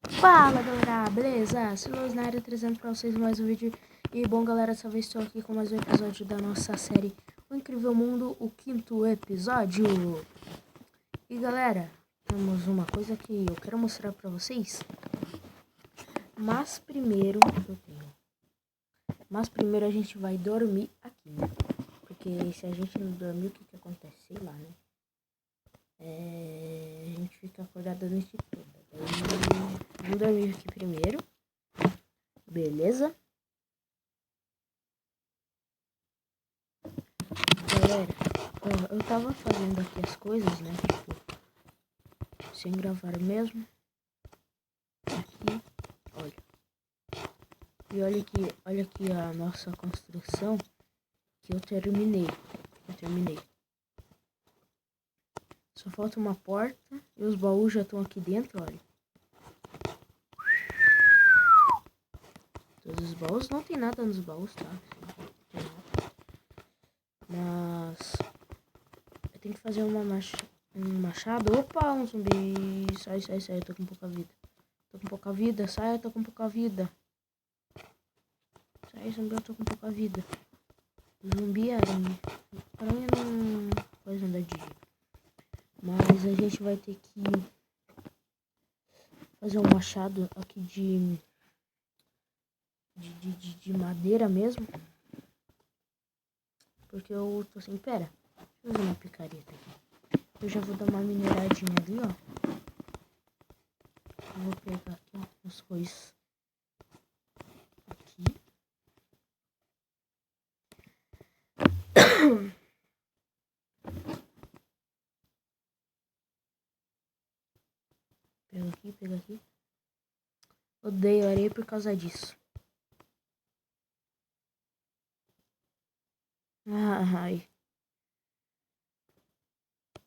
Fala galera, beleza? Silas na área trazendo pra vocês mais um vídeo. E bom galera, dessa vez estou aqui com mais um episódio da nossa série O Incrível Mundo, o 5º episódio. E galera, temos uma coisa que eu quero mostrar pra vocês. Mas primeiro a gente vai dormir aqui, né? Porque se a gente não dormir, o que acontece? Sei lá, né? A gente fica acordado a noite toda. Vamos dormir aqui primeiro. Beleza? Galera, eu tava fazendo aqui as coisas, né? Tipo, sem gravar mesmo. Aqui, olha. E olha aqui a nossa construção que eu terminei. Só falta uma porta e os baús já estão aqui dentro, olha. Todos os baús, não tem nada nos baús, tá? Mas eu tenho que fazer um machado. Opa, um zumbi. Sai, eu tô com pouca vida. Sai, eu tô com pouca vida. Sai, zumbi, eu tô com pouca vida. Zumbi, aranha. Aranha não faz nada de jeito. Mas a gente vai ter que fazer um machado aqui de madeira mesmo. Porque eu tô sem... Pera, deixa eu fazer uma picareta aqui. Eu já vou dar uma mineradinha ali, ó. Eu vou pegar aqui, ó, as coisas. Aqui. Pega aqui. Odeio areia por causa disso. Ai.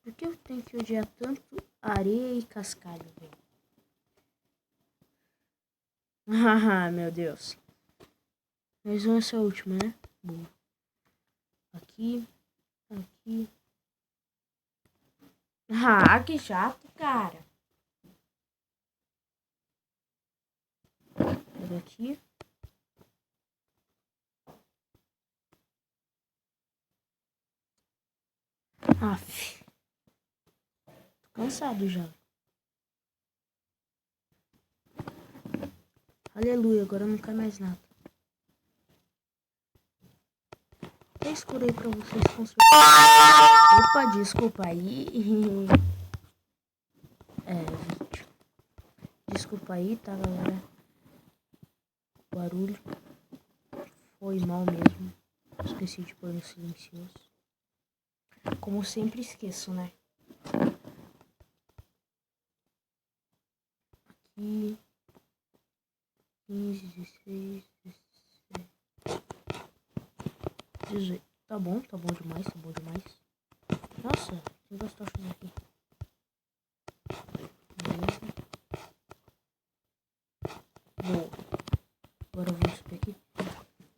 Por que eu tenho que odiar tanto areia e cascalho, velho? Haha, meu Deus. Mas essa é a última, né? Boa. Aqui. Ah, que chato, cara. Pega aqui. Aff. Tô cansado já. Aleluia, agora não cai mais nada. Eu escurei pra vocês construir. Opa, desculpa aí. Vídeo. Desculpa aí, tá, galera? O barulho. Foi mal mesmo. Esqueci de pôr no silencioso. Como sempre esqueço, né? Aqui. 15, 16, 17, 18. Tá bom demais, Nossa, tem duas tochas aqui. Beleza. Boa. Agora vamos subir aqui.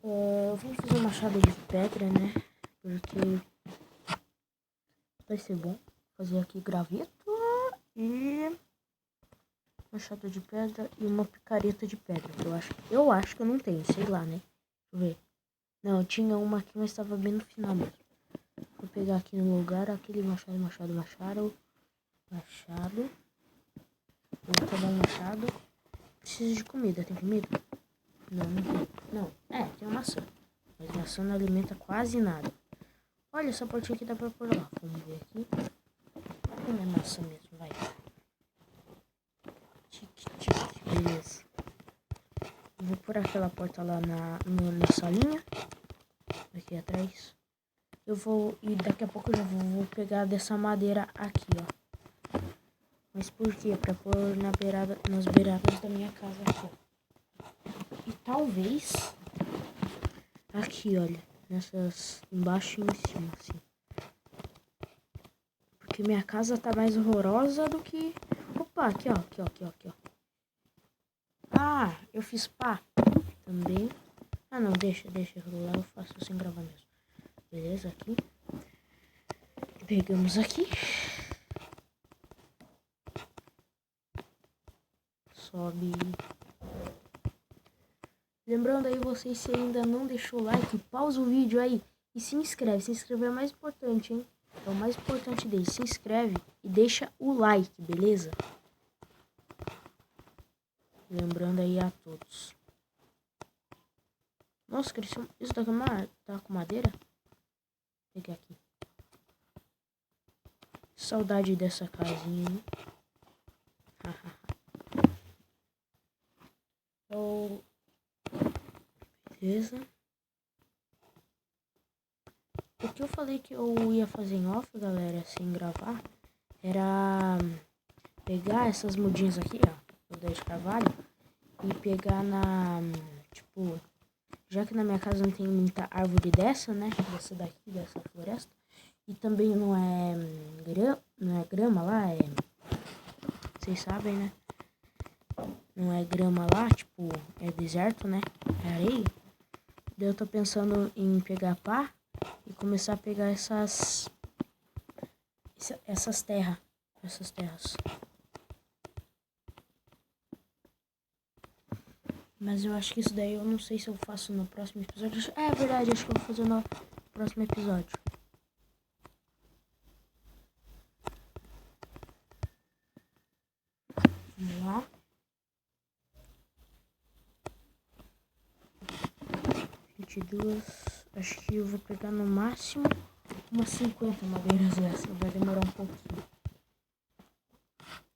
Vamos fazer uma machado de pedra, né? Porque vai ser bom. Fazer aqui graveto e machado de pedra e uma picareta de pedra. Eu acho que eu não tenho, sei lá, né? Deixa eu ver. Não, eu tinha uma aqui, mas estava bem no final mesmo. Vou pegar aqui no lugar aquele machado. Vou pegar um machado. Preciso de comida, tem comida? Não tem. Não, tem uma maçã. Mas maçã não alimenta quase nada. Olha, essa portinha aqui dá pra pôr lá. Vamos ver aqui. Não é maçã mesmo, vai. Beleza. Vou pôr aquela porta lá na salinha. Aqui atrás. E daqui a pouco eu já vou pegar dessa madeira aqui, ó. Mas por quê? Pra pôr nas beiradas da minha casa aqui, ó. E talvez aqui, olha. Embaixo e em cima, assim. Porque minha casa tá mais horrorosa do que... Opa, aqui, ó. Ah, eu fiz pá também. Ah, não, deixa rolar, eu faço sem gravar mesmo. Beleza, aqui. Pegamos aqui. sobe. Lembrando aí vocês, se ainda não deixou o like, pausa o vídeo aí e se inscreve. Se inscrever é o mais importante, hein? É o mais importante dele. Se inscreve e deixa o like, beleza? Lembrando aí a todos. Nossa, cresceu. Isso daqui tá com madeira? Vou pegar aqui. Saudade dessa casinha, né? Oh. Beleza. O que eu falei que eu ia fazer em off, galera, sem gravar, era pegar essas mudinhas aqui, ó, do de carvalho, e pegar tipo, já que na minha casa não tem muita árvore dessa, né, dessa daqui, dessa floresta, e também não é grama lá, vocês sabem, né, não é grama lá, tipo, é deserto, né, é areia. Daí eu tô pensando em pegar pá e começar a pegar essas terras. Mas eu acho que isso daí eu não sei se eu faço no próximo episódio. É verdade, acho que eu vou fazer no próximo episódio. Vamos lá. 22. Acho que eu vou pegar no máximo umas 50 madeiras dessa. Vai demorar um pouquinho.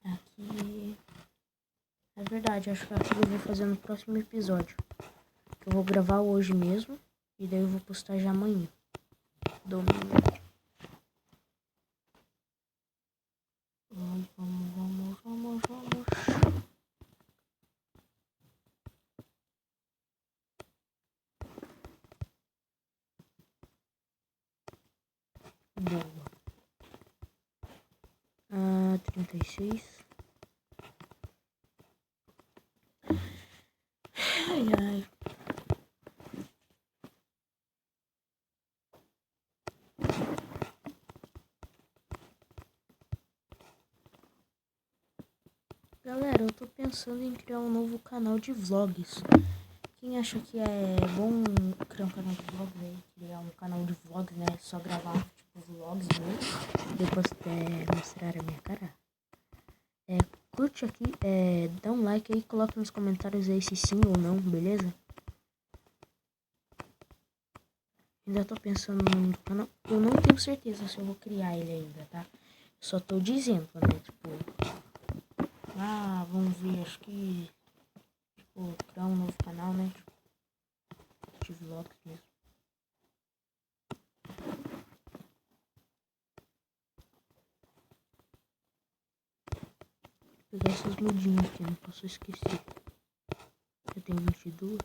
Aqui. É verdade, acho que aquilo eu vou fazer no próximo episódio. Eu vou gravar hoje mesmo. E daí eu vou postar já amanhã. Domingo. Vamos. Boa. 36. Ai. Galera, eu tô pensando em criar um novo canal de vlogs. Quem acha que é bom criar um canal de vlogs aí? Criar um canal de vlogs, né? Só gravar, tipo, vlogs mesmo. Depois mostrar a minha cara. Curte aqui, dá um like aí, coloca nos comentários aí se sim ou não, beleza? Ainda tô pensando no nome do canal. Eu não tenho certeza se eu vou criar ele ainda, tá? Só tô dizendo, né? Tipo, vamos ver, acho que, tipo, criar um novo canal, né? De vlogs mesmo. Vou pegar essas mudinhas aqui, não posso esquecer. Eu tenho 22.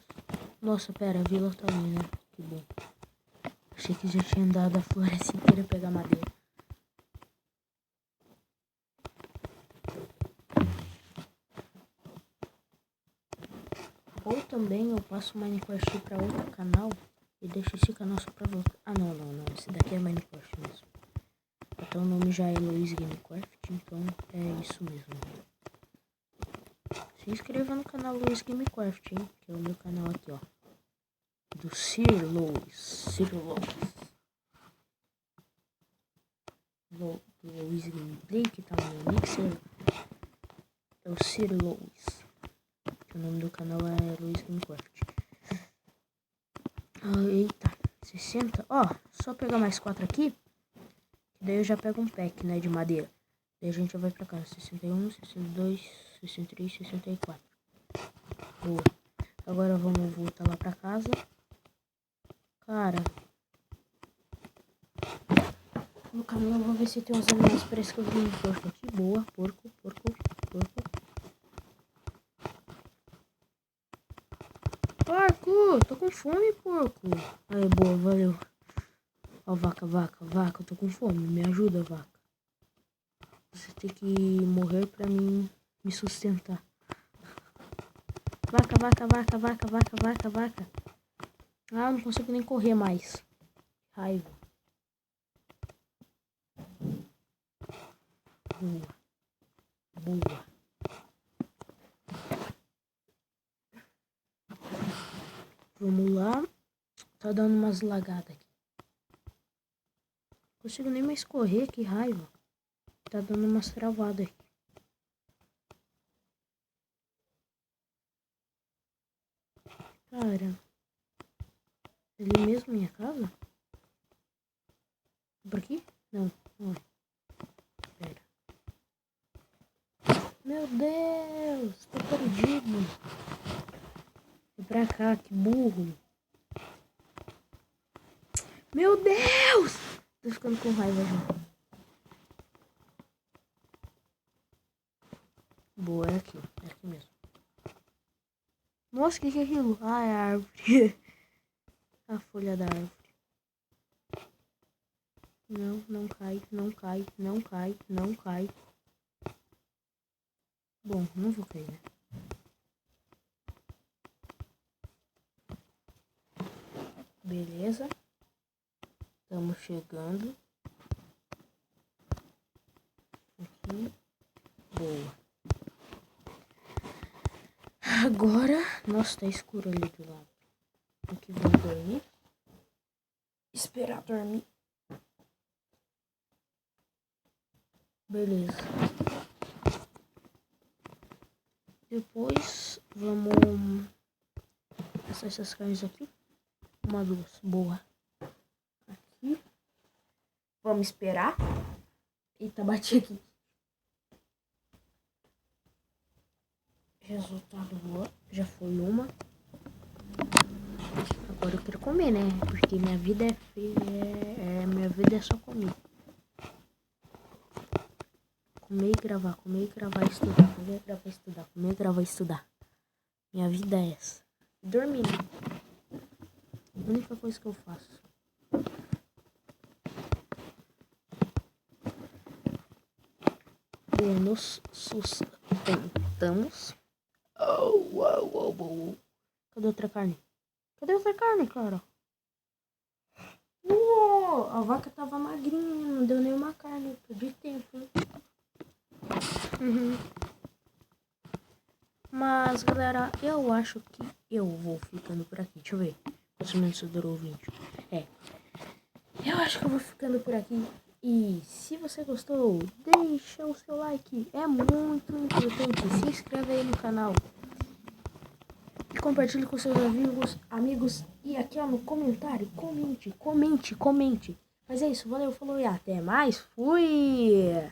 Nossa, pera, a vila tá ali, né? Que bom. Achei que já tinha andado a floresta inteira pegar madeira. Ou também eu passo o Minecraft pra outro canal e deixo esse canal só pra voltar. Não. Esse daqui é Minecraft mesmo. Então o nome já é Luiz Gamecraft, então é isso mesmo. Se inscreva no canal Luiz Gamecraft, hein? Que é o meu canal aqui, ó. Do Sir Luiz. Do Luiz Gameplay, que tá no meu mixer. É o Sir Luiz. O nome do canal é Luiz Gamecraft. Eita, 60. Só pegar mais 4 aqui. Daí eu já pego um pack, né, de madeira. Daí a gente vai pra cá. 61, 62, 63, 64. Boa. Agora vamos voltar lá pra casa. Cara. No caminho eu vou ver se tem uns animais. Parece que eu vi um porco aqui. Boa, porco. Porco! Tô com fome, porco. Aí, boa, valeu. Ó, vaca, eu tô com fome. Me ajuda, vaca. Você tem que morrer pra mim me sustentar. Vaca. Eu não consigo nem correr mais. Raiva. Boa. Vamos lá. Tá dando umas lagadas aqui. Não consigo nem mais correr, que raiva. Tá dando umas travadas aqui. Cara. Ali mesmo minha casa? Por aqui? Não, não é. Pera. Meu Deus, tô perdido. Vem pra cá, que burro. Meu Deus! Tô ficando com raiva já. Boa, é aqui mesmo. Nossa, o que é aquilo? Ah, é a árvore. A folha da árvore. Não, não cai, não cai, não cai, não cai. Bom, não vou cair, né? Beleza. Estamos chegando. Aqui. Boa. Agora... Nossa, tá escuro ali do lado. Aqui vamos dormir. Esperar dormir. Beleza. Depois vamos passar essas carnes aqui. Uma, duas. Boa. Aqui. Vamos esperar. Eita, bati aqui. Resultado boa. Já foi uma. Agora eu quero comer, né? Porque minha vida é fria. Minha vida é só comer. Comer e gravar, estudar, comer, gravar, estudar, comer, gravar, estudar. Minha vida é essa. Dormir. A única coisa que eu faço. Boa, nos sustentamos. Cadê outra carne? Cadê outra carne, cara? A vaca tava magrinha, não deu nenhuma carne. Perdi tempo, hein? Mas, galera, eu acho que eu vou ficando por aqui. Deixa eu ver quantos minutos durou o vídeo. Eu acho que eu vou ficando por aqui. E se você gostou, deixa o seu like. É muito importante. Se inscreve aí no canal. E compartilhe com seus amigos. E aqui, ó, no comentário, comente. Mas é isso, valeu, falou e até mais. Fui!